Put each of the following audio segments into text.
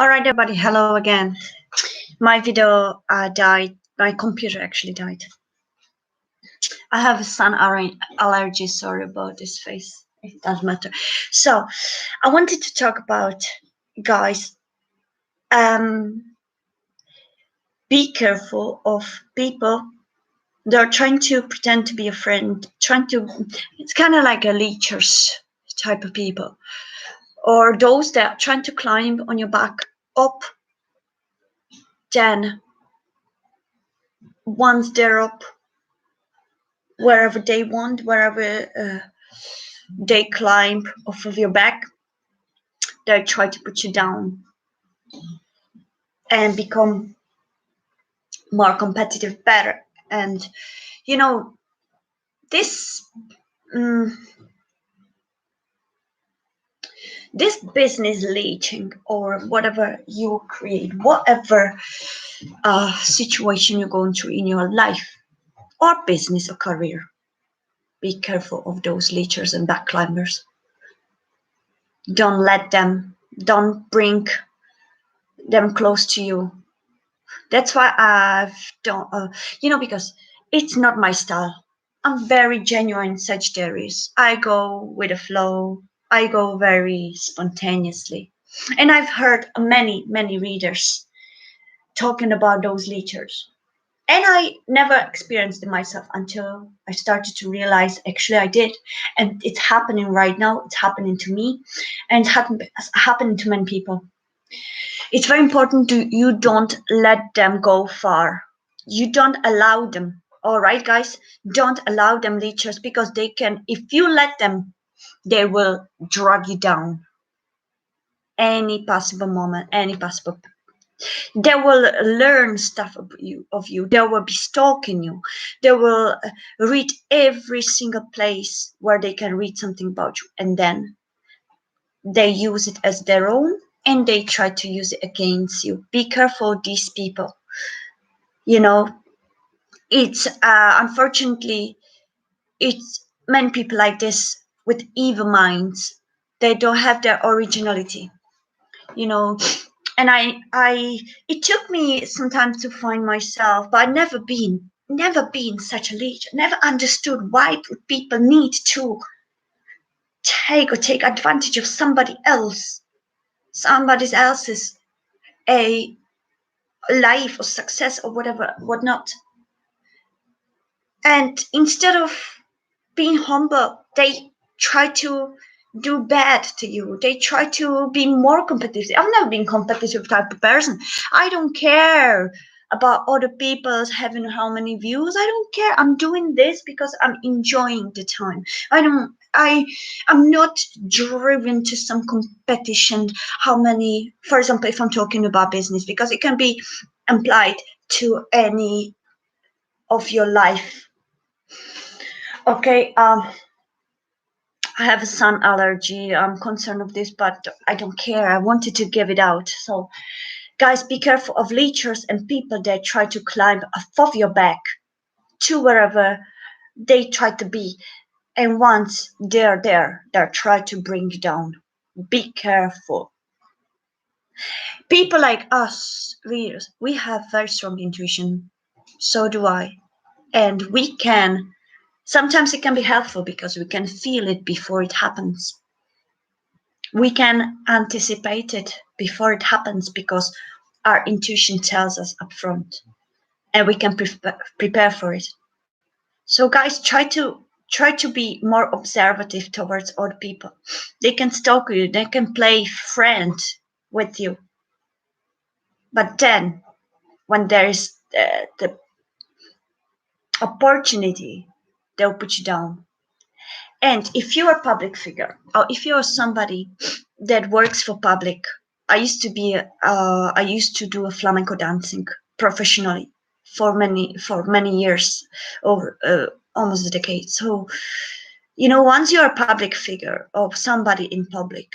All right, everybody. Hello again. My video died. My computer actually died. I have a sun allergy. Sorry about this face. It doesn't matter. So, I wanted to talk about, guys. Be careful of people. They're trying to pretend to be a friend. It's kind of like a leechers type of people, or those that are trying to climb on your back up. Then, once they're up, wherever they want, wherever they climb off of your back, they try to put you down and become more competitive, better. And you know, this mm, this business leeching or whatever you create, whatever situation you're going through in your life or business or career, be careful of those leechers and back climbers. Don't bring them close to you. That's why I've done, because it's not my style. I'm very genuine Sagittarius. I go with the flow. I go very spontaneously. And I've heard many, many readers talking about those leechers. And I never experienced it myself until I started to realize actually I did. And it's happening right now. It's happening to me. And it's happening to many people. It's very important you don't let them go far. You don't allow them. All right, guys, don't allow them leechers because they can. If you let them, they will drag you down. Any possible moment, any possible. They will learn stuff of you. They will be stalking you. They will read every single place where they can read something about you, and then they use it as their own and they try to use it against you. Be careful of these people. You know, it's unfortunately, it's many people like this with evil minds. They don't have their originality, you know. And it took me some time to find myself, but I've never been such a leech. Never understood why people need to take advantage of somebody else's a life or success or whatnot. And instead of being humble, they try to do bad to you. They try to be more competitive. I've never been competitive type of person. I don't care about other people's having how many views. I don't care. I'm doing this because I'm enjoying the time. I'm not driven to some competition. How many, for example, if I'm talking about business, because it can be applied to any of your life. Okay, I have a sun allergy. I'm concerned of this, but I don't care. I wanted to give it out. So, guys, be careful of leechers and people that try to climb above your back to wherever they try to be. And once they're there, they try to bring you down. Be careful. People like us, readers, we have very strong intuition. So do I. And we can, sometimes it can be helpful because we can feel it before it happens. We can anticipate it before it happens because our intuition tells us up front and we can prepare for it. So guys, try to be more observative towards other people. They can stalk you, they can play friend with you. But then when there is the opportunity, they'll put you down. And if you're a public figure or if you're somebody that works for public, I used to do a flamenco dancing professionally for many years, over almost a decade. So, once you're a public figure or somebody in public,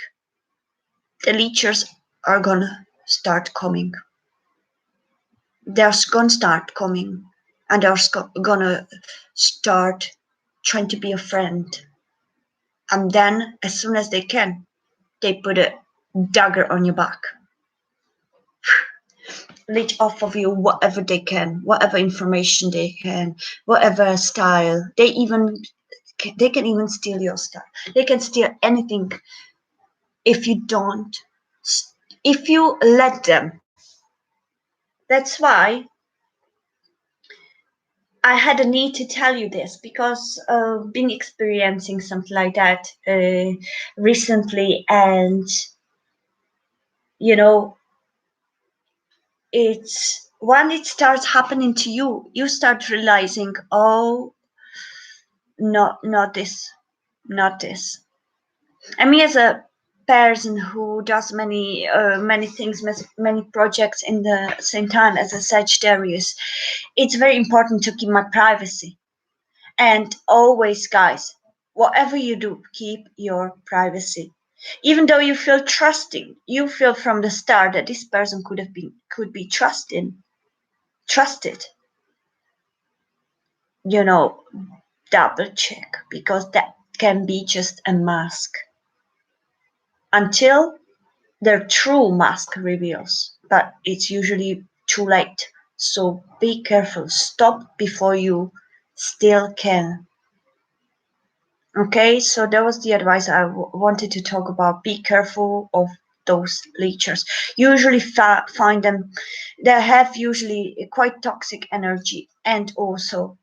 the leechers are gonna start coming. They're gonna start coming, and they're gonna start trying to be a friend. And then, as soon as they can, they put a dagger on your back. leech off of you whatever they can, whatever information they can, whatever style. They can even steal your style. They can steal anything if you don't, if you let them. That's why I had a need to tell you this, because been experiencing something like that recently, and you know, it's when it starts happening to you, you start realizing, oh, not this, not this. And me as a person who does many things, many projects in the same time as a Sagittarius, it's very important to keep my privacy. And always, guys, whatever you do, keep your privacy. Even though you feel trusting, you feel from the start that this person could be trusted. Double check, because that can be just a mask until their true mask reveals. But it's usually too late. So be careful. Stop before you still can. Okay, so that was the advice I wanted to talk about. Be careful of those leechers. Usually find them, they have usually quite toxic energy, and also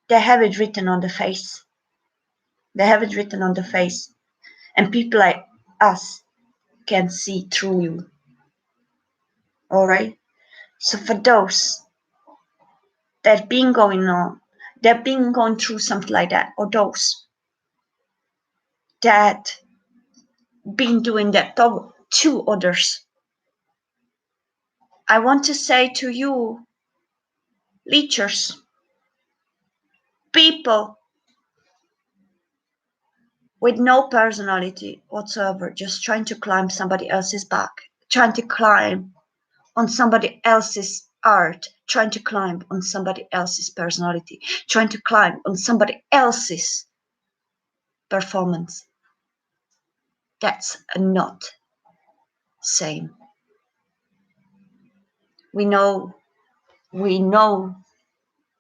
they have it written on the face. They have it written on the face, and people like us can see through you. All right. So for those that been going through something like that, or those that been doing that to others, I want to say to you, leechers, people with no personality whatsoever, just trying to climb somebody else's back, trying to climb on somebody else's art, trying to climb on somebody else's personality, trying to climb on somebody else's performance. That's not same. We know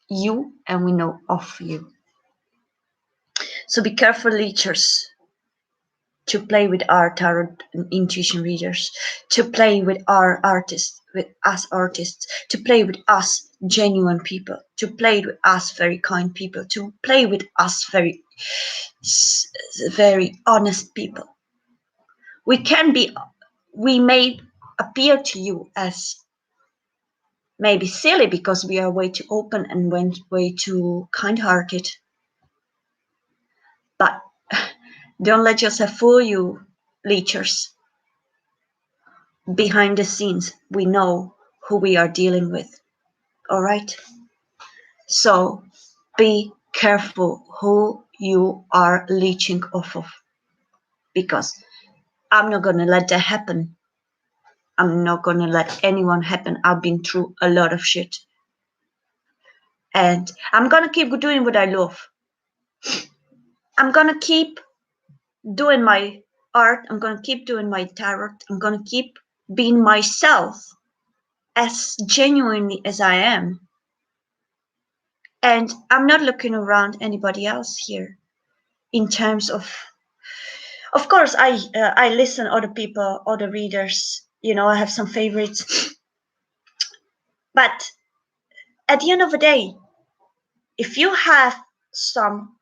you, and we know of you. So be careful, leechers, to play with our tarot and intuition readers, to play with our artists, with us artists, to play with us genuine people, to play with us very kind people, to play with us very honest people. We may appear to you as maybe silly because we are way too open and way too kind-hearted, but don't let yourself fool you, leechers. Behind the scenes, we know who we are dealing with. All right? So be careful who you are leeching off of, because I'm not going to let that happen. I'm not going to let anyone happen. I've been through a lot of shit. And I'm going to keep doing what I love. I'm going to keep doing my art. I'm going to keep doing my tarot. I'm going to keep being myself as genuinely as I am. And I'm not looking around anybody else here in terms of course, I listen other people, other readers, I have some favorites. But at the end of the day, if you have some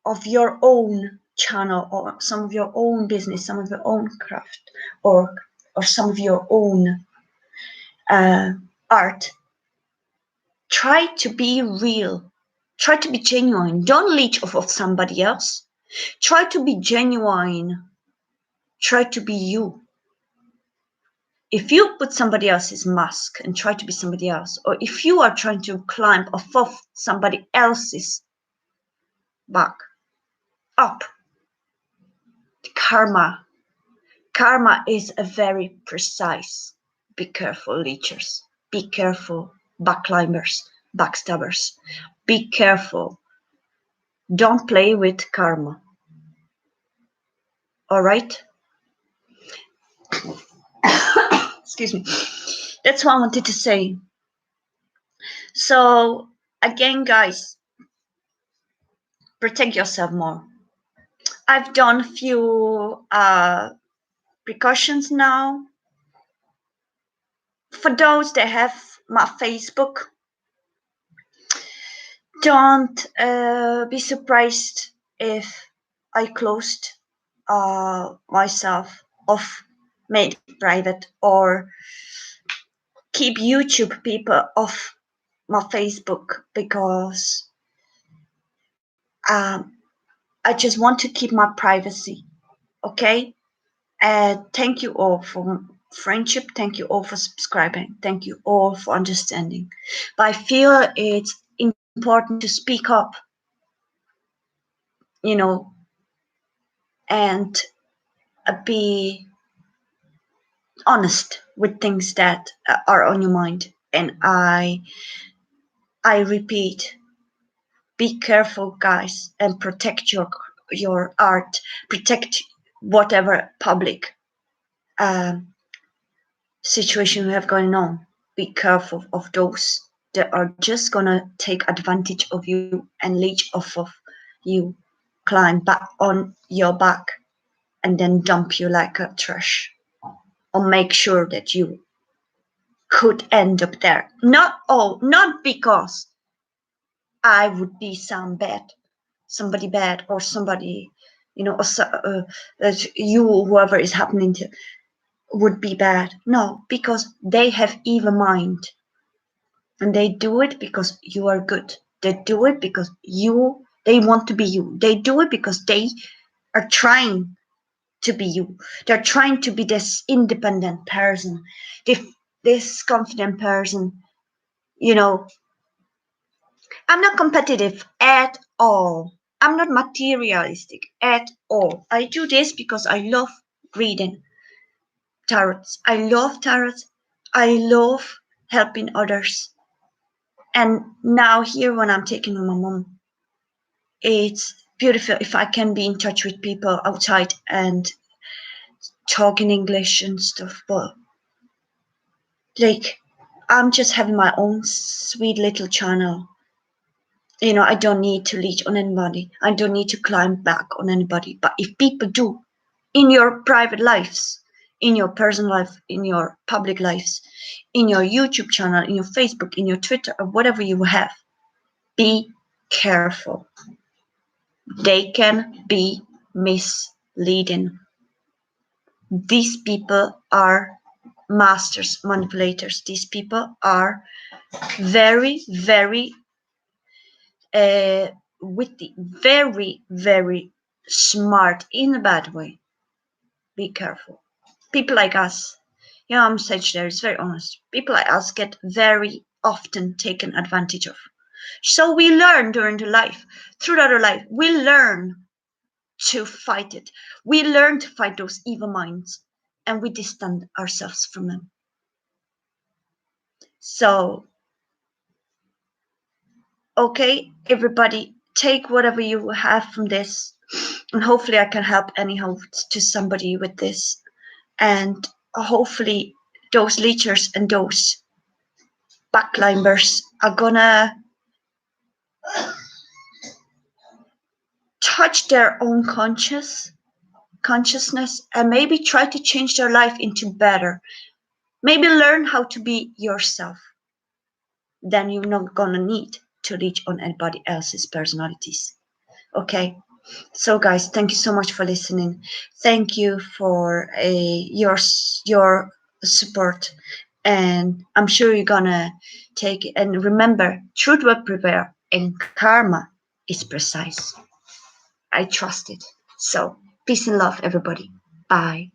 of your own channel, or some of your own business, some of your own craft, or some of your own art, try to be real, try to be genuine. Don't leech off of somebody else. Try to be genuine. Try to be you. If you put somebody else's mask and try to be somebody else, or if you are trying to climb off of somebody else's back, up, karma is a very precise. Be careful, leechers. Be careful, backclimbers, backstabbers. Be careful. Don't play with karma. All right? Excuse me. That's what I wanted to say. So again, guys, protect yourself more. I've done a few precautions now. For those that have my Facebook, don't be surprised if I closed myself off, made it private, or keep YouTube people off my Facebook because I just want to keep my privacy. Okay? Thank you all for friendship. Thank you all for subscribing. Thank you all for understanding. But I feel it's important to speak up, you know, and be honest with things that are on your mind. And I repeat, be careful, guys, and protect your art, protect whatever public um, situation you have going on. Be careful of those that are just gonna take advantage of you and leech off of you, climb back on your back, and then dump you like a trash, or make sure that you could end up there. Not because I would be somebody bad, or somebody, that you, whoever is happening to, would be bad. No, because they have evil mind, and they do it because you are good. They do it because they want to be you. They do it because they are trying to be you. They're trying to be this independent person, this confident person. You know, I'm not competitive at all. I'm not materialistic at all. I do this because I love reading tarots. I love tarots. I love helping others. And now here, when I'm taking with my mom, it's beautiful if I can be in touch with people outside and talk in English and stuff. But like, I'm just having my own sweet little channel. I don't need to leech on anybody. I don't need to climb back on anybody. But if people do, in your private lives, in your personal life, in your public lives, in your YouTube channel, in your Facebook, in your Twitter, or whatever you have, be careful. They can be misleading. These people are masters, manipulators. These people are very, very witty, very, very smart in a bad way. Be careful. People like us, I'm Sagittarius, very honest. People like us get very often taken advantage of. So we learn throughout the life, we learn to fight it. We learn to fight those evil minds, and we distance ourselves from them. So, okay, everybody, take whatever you have from this, and hopefully I can help anyhow to somebody with this, and hopefully those leechers and those backlimbers are gonna touch their own consciousness and maybe try to change their life into better. Maybe learn how to be yourself. Then you're not gonna need to reach on anybody else's personalities. Okay. So guys, thank you so much for listening. Thank you for your support, and I'm sure you're gonna take it. And remember, truth will prevail, and karma is precise. I trust it. So peace and love, everybody. Bye.